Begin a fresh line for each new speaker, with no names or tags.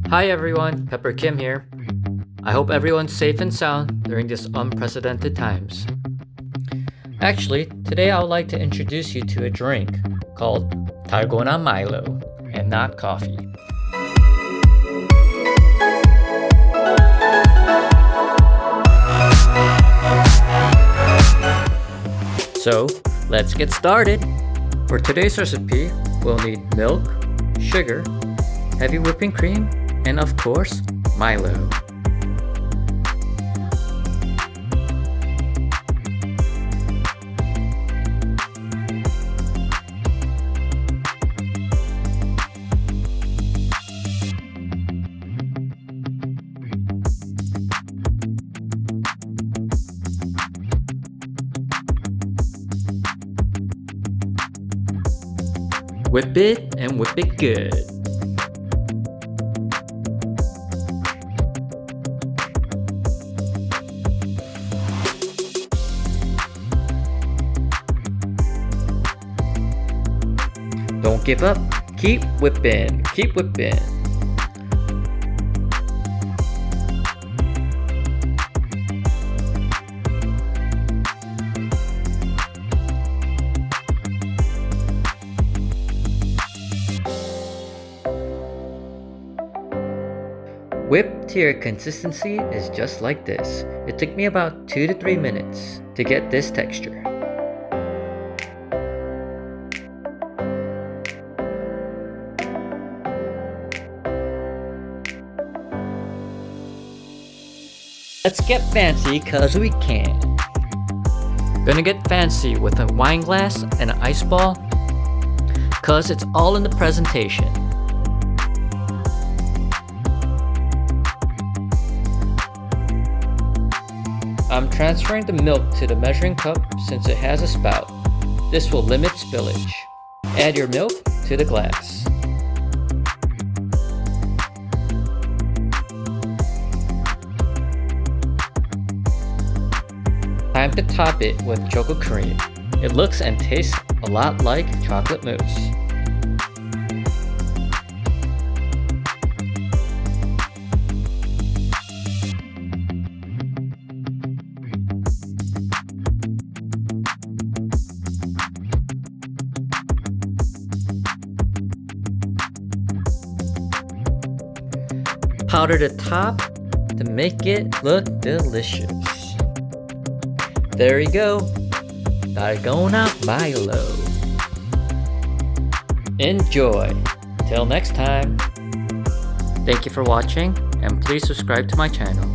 Hi everyone, Pepper Kim here. I hope everyone's safe and sound during these unprecedented times. Actually, today I would like to introduce you to a drink called Dalgona Milo, and not coffee. So, let's get started. For today's recipe, we'll need milk, sugar, heavy whipping cream, and of course, Milo. Whip it and whip it good. Don't give up. Keep whipping. Keep whipping. Whip till your consistency is just like this. It took me about 2 to 3 minutes to get this texture. Let's get fancy cause we can. Gonna get fancy with a wine glass and an ice ball cause it's all in the presentation. I'm transferring the milk to the measuring cup since it has a spout. This will limit spillage. Add your milk to the glass. Time to top it with chocolate cream. It looks and tastes a lot like chocolate mousse. Powder the top to make it look delicious. There you go, Dalgona Milo. Enjoy. Till next time. Thank you for watching and please subscribe to my channel.